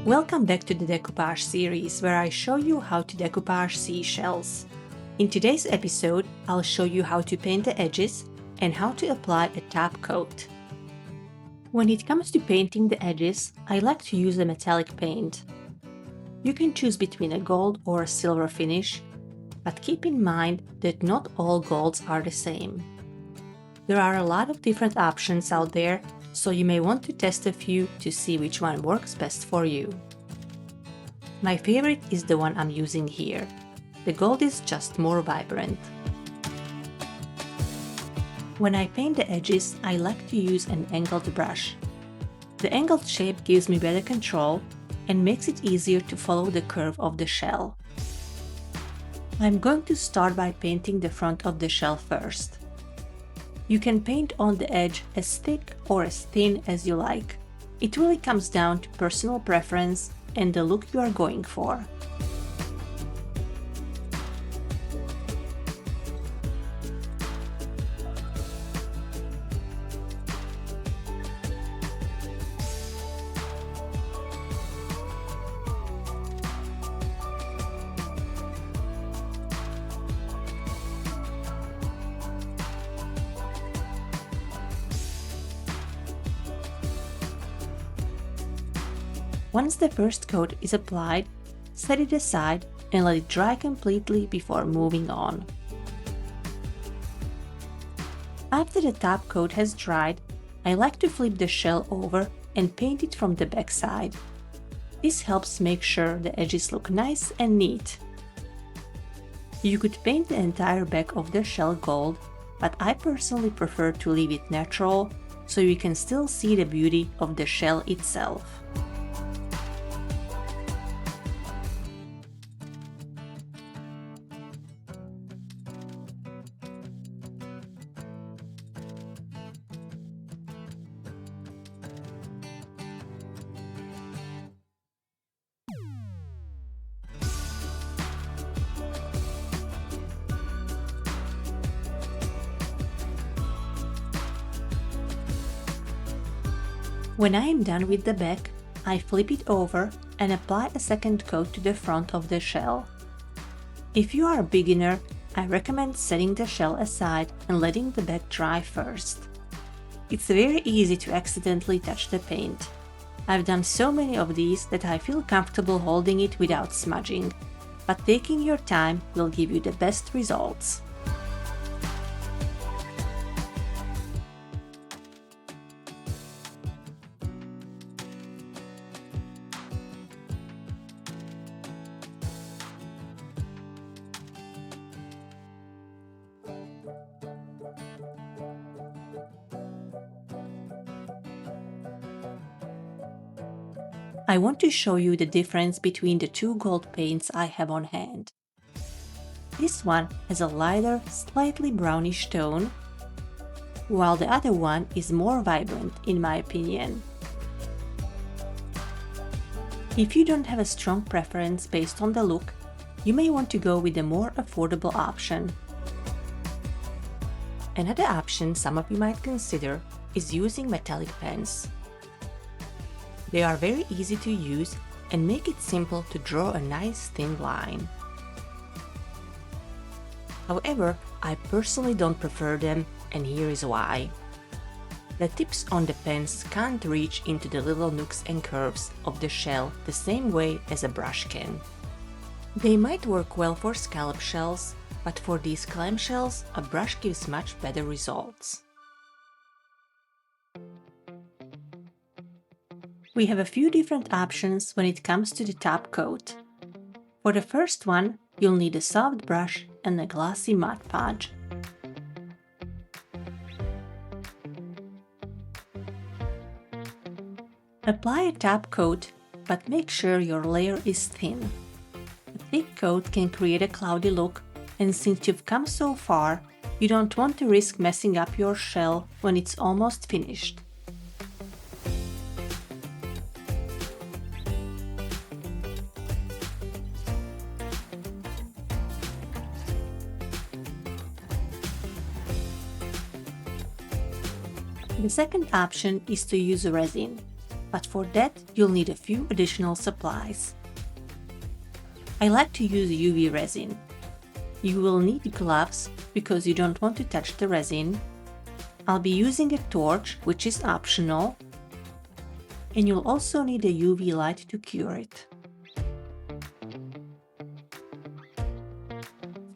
Welcome back to the decoupage series where I show you how to decoupage seashells. In today's episode, I'll show you how to paint the edges and how to apply a top coat. When it comes to painting the edges, I like to use a metallic paint. You can choose between a gold or a silver finish, but keep in mind that not all golds are the same. There are a lot of different options out there, so you may want to test a few to see which one works best for you. My favorite is the one I'm using here. The gold is just more vibrant. When I paint the edges, I like to use an angled brush. The angled shape gives me better control and makes it easier to follow the curve of the shell. I'm going to start by painting the front of the shell first. You can paint on the edge as thick or as thin as you like. It really comes down to personal preference and the look you are going for. Once the first coat is applied, set it aside and let it dry completely before moving on. After the top coat has dried, I like to flip the shell over and paint it from the back side. This helps make sure the edges look nice and neat. You could paint the entire back of the shell gold, but I personally prefer to leave it natural so you can still see the beauty of the shell itself. When I am done with the back, I flip it over and apply a second coat to the front of the shell. If you are a beginner, I recommend setting the shell aside and letting the back dry first. It's very easy to accidentally touch the paint. I've done so many of these that I feel comfortable holding it without smudging, but taking your time will give you the best results. I want to show you the difference between the two gold paints I have on hand. This one has a lighter, slightly brownish tone, while the other one is more vibrant in my opinion. If you don't have a strong preference based on the look, you may want to go with a more affordable option. Another option some of you might consider is using metallic pens. They are very easy to use and make it simple to draw a nice thin line. However, I personally don't prefer them, and here is why. The tips on the pens can't reach into the little nooks and curves of the shell the same way as a brush can. They might work well for scallop shells, but for these clam shells, a brush gives much better results. We have a few different options when it comes to the top coat. For the first one, you'll need a soft brush and a glossy Mod Podge. Apply a top coat, but make sure your layer is thin. A thick coat can create a cloudy look, and since you've come so far, you don't want to risk messing up your shell when it's almost finished. The second option is to use resin, but for that you'll need a few additional supplies. I like to use UV resin. You will need gloves because you don't want to touch the resin. I'll be using a torch, which is optional, and you'll also need a UV light to cure it.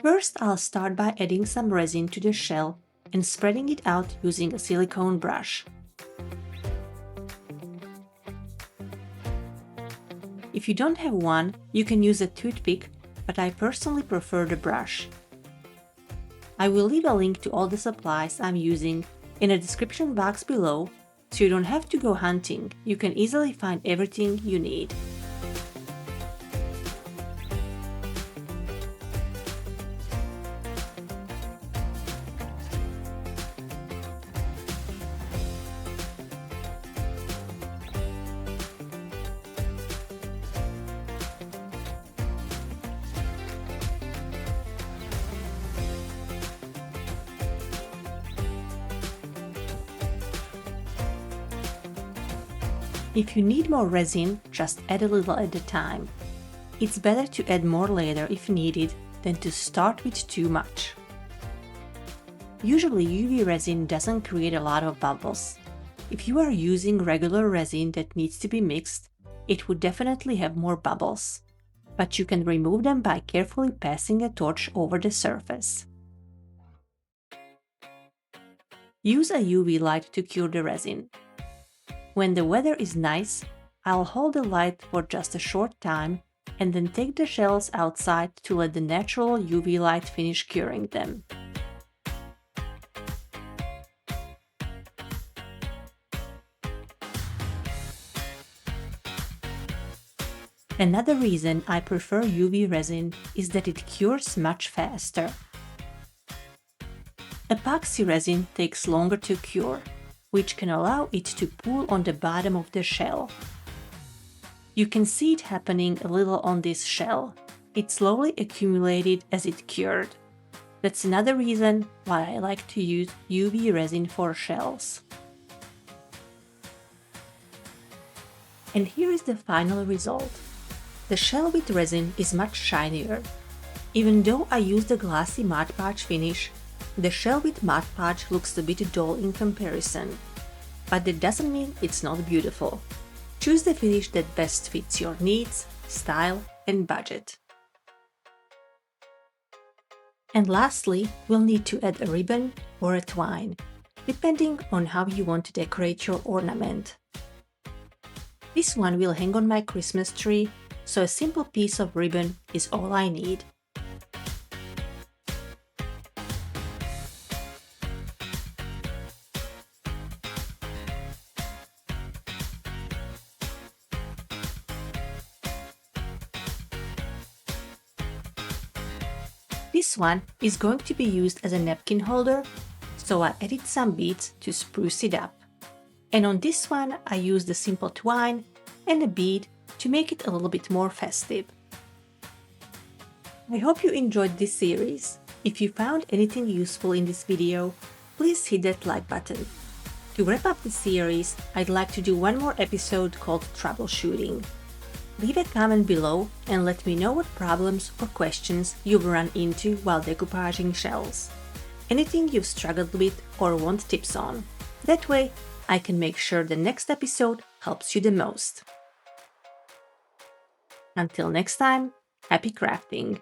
First, I'll start by adding some resin to the shell and spreading it out using a silicone brush. If you don't have one, you can use a toothpick, but I personally prefer the brush. I will leave a link to all the supplies I'm using in the description box below, so you don't have to go hunting. You can easily find everything you need. If you need more resin, just add a little at a time. It's better to add more later if needed than to start with too much. Usually UV resin doesn't create a lot of bubbles. If you are using regular resin that needs to be mixed, it would definitely have more bubbles. But you can remove them by carefully passing a torch over the surface. Use a UV light to cure the resin. When the weather is nice, I'll hold the light for just a short time and then take the shells outside to let the natural UV light finish curing them. Another reason I prefer UV resin is that it cures much faster. Epoxy resin takes longer to cure, which can allow it to pool on the bottom of the shell. You can see it happening a little on this shell. It slowly accumulated as it cured. That's another reason why I like to use UV resin for shells. And here is the final result. The shell with resin is much shinier. Even though I used a glossy Mod Podge finish, the shell with Mod Podge looks a bit dull in comparison. But that doesn't mean it's not beautiful. Choose the finish that best fits your needs, style, and budget. And lastly, we'll need to add a ribbon or a twine, depending on how you want to decorate your ornament. This one will hang on my Christmas tree, so a simple piece of ribbon is all I need. This one is going to be used as a napkin holder, so I added some beads to spruce it up. And on this one I used a simple twine and a bead to make it a little bit more festive. I hope you enjoyed this series. If you found anything useful in this video, please hit that like button. To wrap up the series, I'd like to do one more episode called troubleshooting. Leave a comment below and let me know what problems or questions you've run into while decoupaging shells. Anything you've struggled with or want tips on. That way, I can make sure the next episode helps you the most. Until next time, happy crafting!